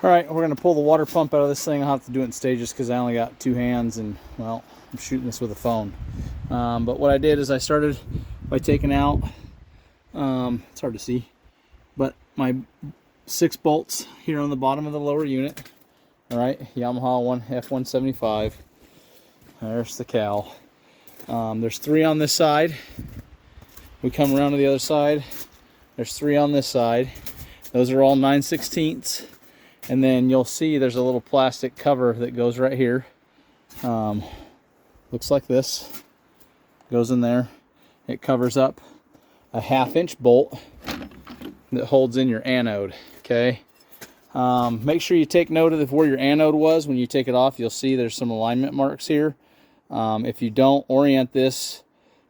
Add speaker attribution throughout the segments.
Speaker 1: All right, we're gonna pull the water pump out of this thing. I'll have to do it in stages because I only got 2 hands and, well, I'm shooting this with a phone. But what I did is I started by taking out, it's hard to see, but my 6 bolts here on the bottom of the lower unit. All right, Yamaha f175. There's the cowl. There's 3 on this side. We come around to the other side. There's 3 on this side. Those are all 9/16. And then you'll see there's a little plastic cover that goes right here. Looks like this. Goes in there. It covers up a 1/2-inch bolt that holds in your anode. Okay. Make sure you take note of where your anode was. When you take it off, you'll see there's some alignment marks here. If you don't orient this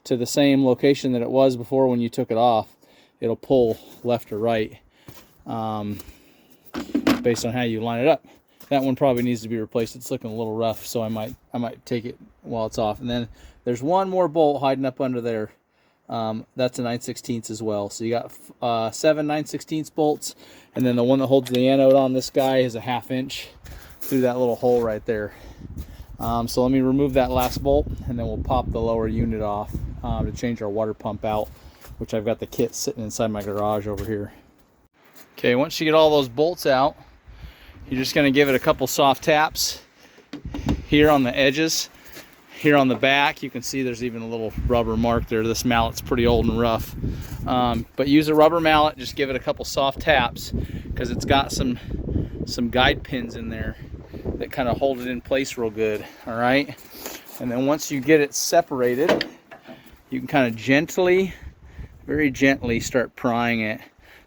Speaker 1: to the same location that it was before when you took it off, it'll pull left or right. Based on how you line it up. That one probably needs to be replaced. It's looking a little rough, so I might take it while it's off. And then there's one more bolt hiding up under there. That's a 9/16 as well. So you got 7 9/16 bolts, and then the one that holds the anode on this guy is a 1/2-inch through that little hole right there. So let me remove that last bolt, and then we'll pop the lower unit off to change our water pump out, which I've got the kit sitting inside my garage over here. Okay, once you get all those bolts out, you're just going to give it a couple soft taps here on the edges. Here on the back, you can see there's even a little rubber mark there. This mallet's pretty old and rough. But use a rubber mallet, just give it a couple soft taps because it's got some guide pins in there that kind of hold it in place real good. All right. And then once you get it separated, you can kind of gently, very gently start prying it.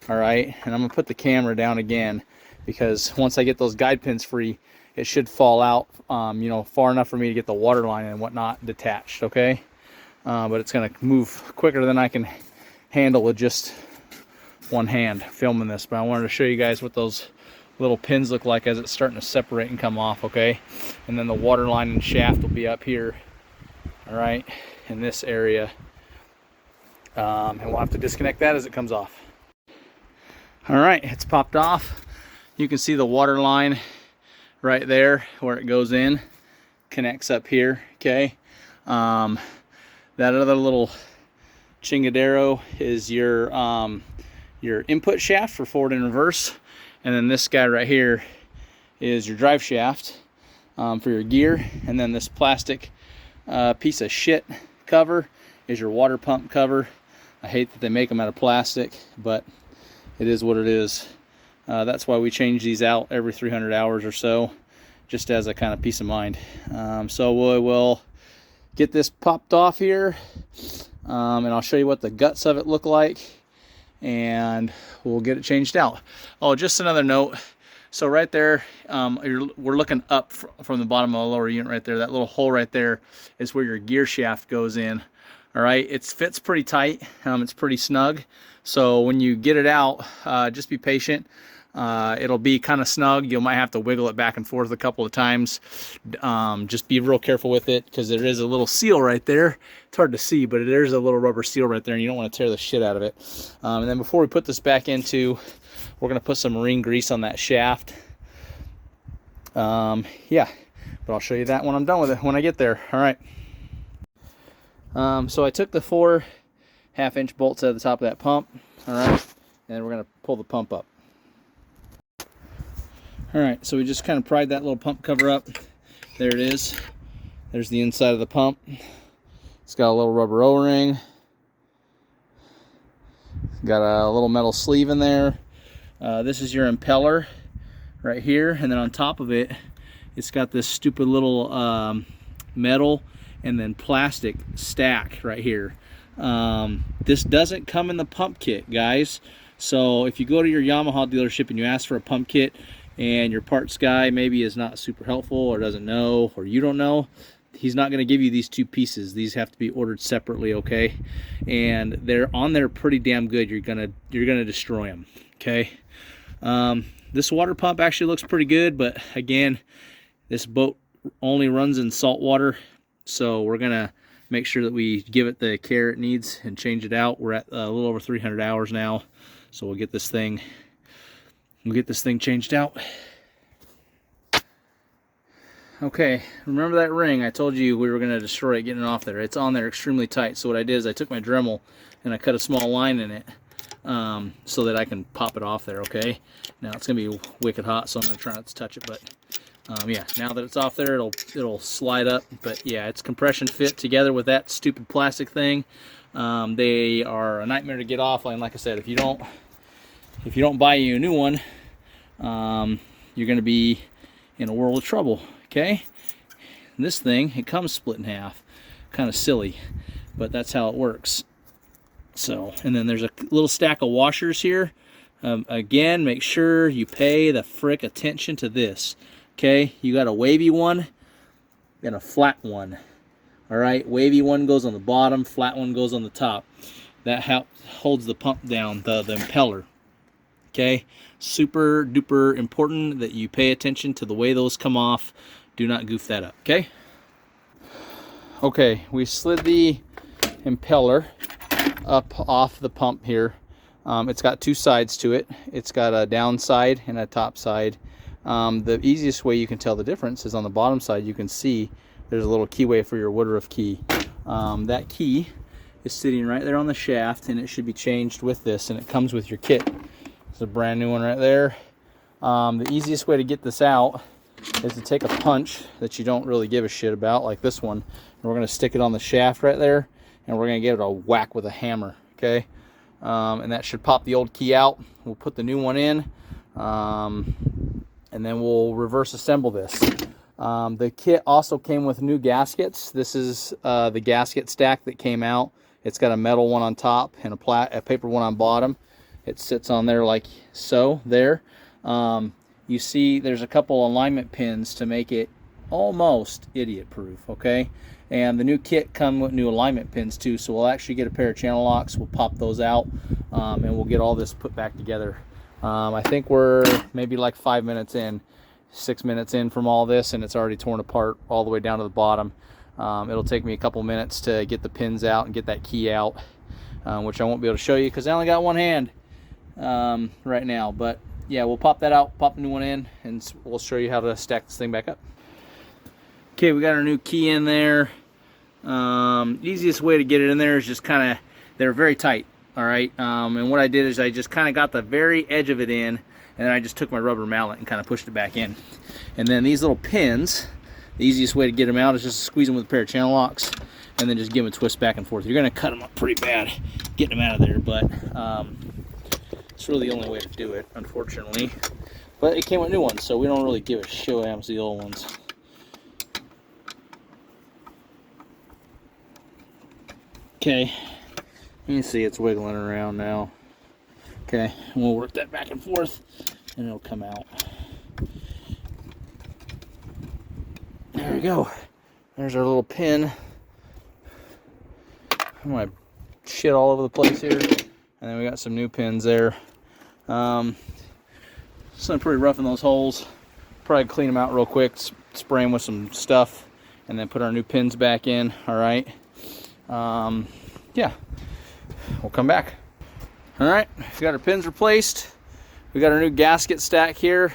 Speaker 1: All right. And I'm going to put the camera down again, because once I get those guide pins free, it should fall out, you know, far enough for me to get the water line and whatnot detached, okay? But it's going to move quicker than I can handle with just one hand filming this. But I wanted to show you guys what those little pins look like as it's starting to separate and come off, okay? And then the water line and shaft will be up here, all right, in this area. And we'll have to disconnect that as it comes off. All right, it's popped off. You can see the water line right there where it goes in, connects up here, okay? That other little chingadero is your input shaft for forward and reverse, and then this guy right here is your drive shaft for your gear, and then this plastic piece of shit cover is your water pump cover. I hate that they make them out of plastic, but it is what it is. That's why we change these out every 300 hours or so, just as a kind of peace of mind. So we will get this popped off here, and I'll show you what the guts of it look like, and we'll get it changed out. Oh, just another note. So right there, we're looking up from the bottom of the lower unit right there. That little hole right there is where your gear shaft goes in. All right, it fits pretty tight. It's pretty snug. So when you get it out, just be patient. It'll be kind of snug. You might have to wiggle it back and forth a couple of times. Just be real careful with it, because there is a little seal right there. It's hard to see, but there's a little rubber seal right there, and you don't want to tear the shit out of it. And then before we put this back into, we're going to put some marine grease on that shaft. Yeah, but I'll show you that when I'm done with it, when I get there. All right. So I took the 4 1/2-inch bolts out of the top of that pump. All right, and we're going to pull the pump up. All right, so we just kind of pried that little pump cover up. There it is. There's the inside of the pump. It's got a little rubber O-ring. Got a little metal sleeve in there. This is your impeller right here, and then on top of it, it's got this stupid little metal and then plastic stack right here. This doesn't come in the pump kit, guys. So if you go to your Yamaha dealership and you ask for a pump kit, and your parts guy maybe is not super helpful, or doesn't know, or you don't know, he's not going to give you these 2 pieces. These have to be ordered separately, okay? And they're on there pretty damn good. You're gonna destroy them, okay? This water pump actually looks pretty good, but again, this boat only runs in salt water, so we're gonna make sure that we give it the care it needs and change it out. We're at a little over 300 hours now, so we'll get this thing changed out. Okay, remember that ring? I told you we were going to destroy it getting it off there. It's on there extremely tight. So what I did is I took my Dremel and I cut a small line in it so that I can pop it off there, okay? Now it's going to be wicked hot, so I'm going to try not to touch it. But yeah, now that it's off there, it'll slide up. But yeah, it's compression fit together with that stupid plastic thing. They are a nightmare to get off. And like I said, if you don't buy you a new one, you're going to be in a world of trouble. Okay, and this thing, it comes split in half. Kind of silly, but that's how it works. So, and then there's a little stack of washers here. Again, make sure you pay the frick attention to this. Okay, you got a wavy one and a flat one. All right, wavy one goes on the bottom, flat one goes on the top. That holds the pump down, the impeller. Okay, super duper important that you pay attention to the way those come off. Do not goof that up, okay? Okay, we slid the impeller up off the pump here. It's got two sides to it. It's got a down side and a top side. The easiest way you can tell the difference is on the bottom side. You can see there's a little keyway for your Woodruff key. That key is sitting right there on the shaft, and it should be changed with this, and it comes with your kit. It's a brand new one right there. The easiest way to get this out is to take a punch that you don't really give a shit about, like this one, and we're going to stick it on the shaft right there, and we're going to give it a whack with a hammer, okay? And that should pop the old key out. We'll put the new one in, and then we'll reverse assemble this. The kit also came with new gaskets. This is the gasket stack that came out. It's got a metal one on top and a paper one on bottom. It sits on there like so, there. You see there's a couple alignment pins to make it almost idiot proof, okay? And the new kit come with new alignment pins too, so we'll actually get a pair of channel locks. We'll pop those out, and we'll get all this put back together. I think we're maybe like 5 minutes in, 6 minutes in from all this, and it's already torn apart all the way down to the bottom. It'll take me a couple minutes to get the pins out and get that key out, which I won't be able to show you because I only got one hand right now. But yeah, we'll pop that out, pop a new one in, and we'll show you how to stack this thing back up. Okay, we got our new key in there. Easiest way to get it in there is just kind of, they're very tight, all right? And what I did is I just kind of got the very edge of it in, and then I just took my rubber mallet and kind of pushed it back in. And then these little pins, the easiest way to get them out is just to squeeze them with a pair of channel locks, and then just give them a twist back and forth. You're going to cut them up pretty bad getting them out of there, but it's really the only way to do it, unfortunately. But it came with new ones, so we don't really give a shit what happens to the old ones. Okay, you can see it's wiggling around now. Okay, and we'll work that back and forth, and it'll come out. There we go. There's our little pin. I'm gonna shit all over the place here. And then we got some new pins there. Something pretty rough in those holes. Probably clean them out real quick, spray them with some stuff, and then put our new pins back in. All right. Yeah, we'll come back. All right, we got our pins replaced. We got our new gasket stack here.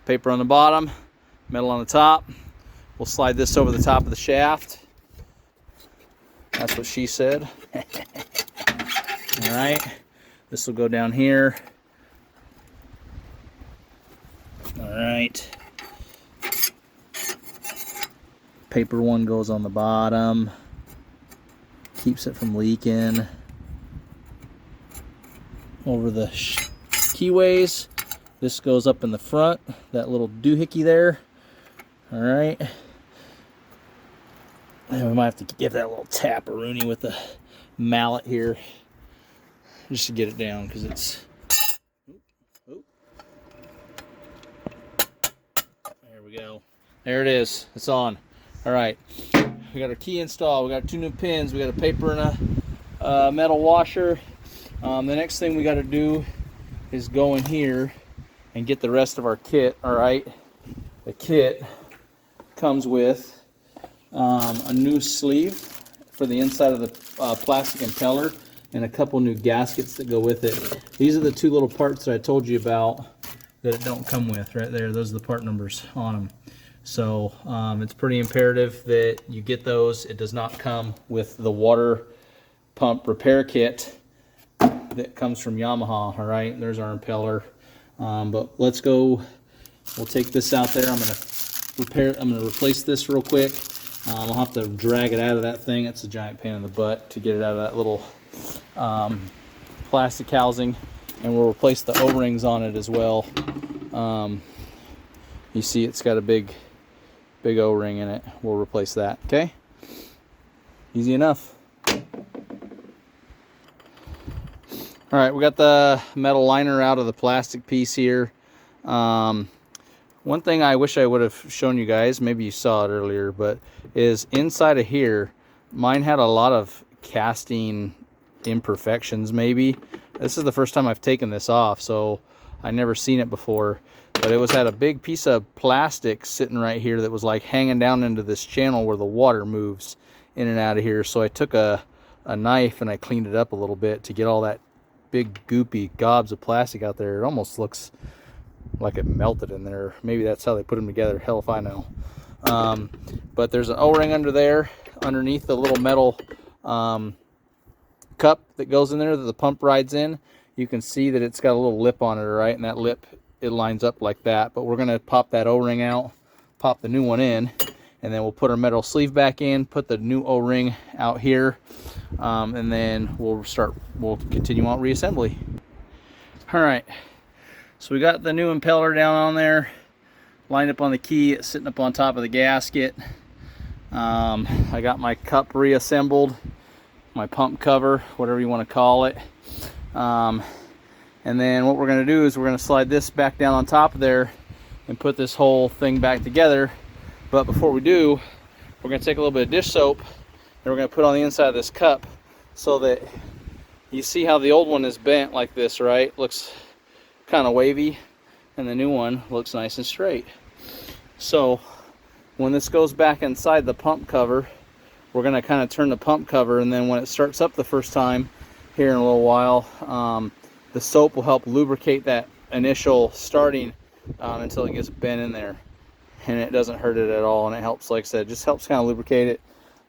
Speaker 1: Paper on the bottom, metal on the top. We'll slide this over the top of the shaft. That's what she said. All right, this will go down here. All right. Paper one goes on the bottom. Keeps it from leaking. Over the keyways. This goes up in the front. That little doohickey there. All right. And we might have to give that a little tap-a-rooney with the mallet here, just to get it down, because it's. There we go. There it is. It's on. All right. We got our key installed. We got two new pins. We got a paper and a metal washer. The next thing we got to do is go in here and get the rest of our kit. All right. The kit comes with a new sleeve for the inside of the plastic impeller and a couple new gaskets that go with it. These are the two little parts that I told you about that it don't come with right there. Those are the part numbers on them. So it's pretty imperative that you get those. It does not come with the water pump repair kit that comes from Yamaha. All right, there's our impeller. But let's go. We'll take this out there. I'm gonna replace this real quick. I'll have to drag it out of that thing. It's a giant pain in the butt to get it out of that little plastic housing, and we'll replace the O-rings on it as well. You see it's got a big O-ring in it. We'll replace that. Okay, easy enough. All right, we got the metal liner out of the plastic piece here. One thing I wish I would have shown you guys, maybe you saw it earlier, but is inside of here, mine had a lot of casting imperfections maybe. This is the first time I've taken this off, so I never seen it before. But it had a big piece of plastic sitting right here that was like hanging down into this channel where the water moves in and out of here. So I took a knife and I cleaned it up a little bit to get all that big goopy gobs of plastic out there. It almost looks like it melted in there. Maybe that's how they put them together. Hell if I know. But there's an O-ring under there, underneath the little metal cup that goes in there that the pump rides in. You can see that it's got a little lip on it, right? And that lip, it lines up like that. But we're going to pop that O-ring out, pop the new one in, and then we'll put our metal sleeve back in, put the new O-ring out here, and then we'll continue on reassembly. All right, so we got the new impeller down on there, lined up on the key, it's sitting up on top of the gasket. I got my cup reassembled, my pump cover, whatever you want to call it. And then what we're going to do is we're going to slide this back down on top of there and put this whole thing back together. But before we do, we're going to take a little bit of dish soap and we're going to put on the inside of this cup so that you see how the old one is bent like this, right? Looks kind of wavy, and the new one looks nice and straight. So when this goes back inside the pump cover, we're going to kind of turn the pump cover, and then when it starts up the first time here in a little while, the soap will help lubricate that initial starting until it gets bent in there, and it doesn't hurt it at all, and it helps, like I said, just helps kind of lubricate it.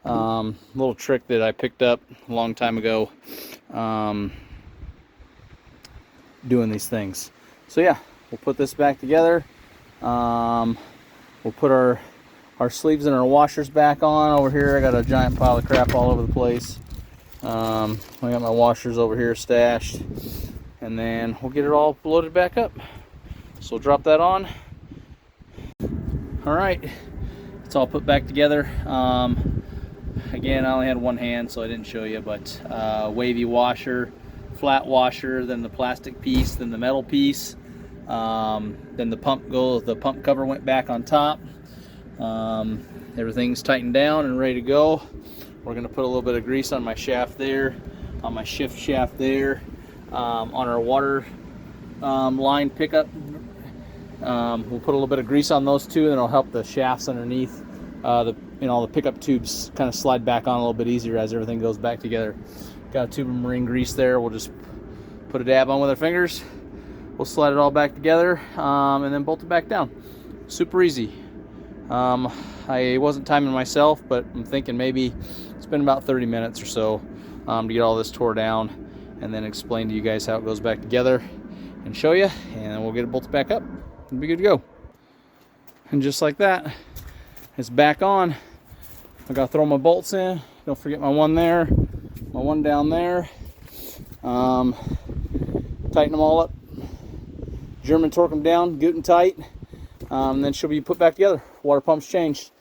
Speaker 1: Little trick that I picked up a long time ago doing these things. So yeah, we'll put this back together. We'll put our sleeves and our washers back on over here. I got a giant pile of crap all over the place. I got my washers over here stashed, and then we'll get it all loaded back up. So we'll drop that on. All right, it's all put back together. Again, I only had one hand, so I didn't show you, but wavy washer, flat washer, then the plastic piece, then the metal piece, then the pump cover went back on top. Everything's tightened down and ready to go. We're going to put a little bit of grease on my shaft there, on my shift shaft there, on our water line pickup. We'll put a little bit of grease on those two, and it'll help the shafts underneath the pickup tubes kind of slide back on a little bit easier as everything goes back together. Got a tube of marine grease there. We'll just put a dab on with our fingers. We'll slide it all back together, and then bolt it back down. Super easy. I wasn't timing myself, but I'm thinking maybe it's been about 30 minutes or so to get all this tore down, and then explain to you guys how it goes back together and show you, and then we'll get it bolted back up and be good to go. And just like that, it's back on. I gotta throw my bolts in. Don't forget my one there, my one down there. Tighten them all up, German torque them down good and tight, and then she'll be put back together. Water pump's changed.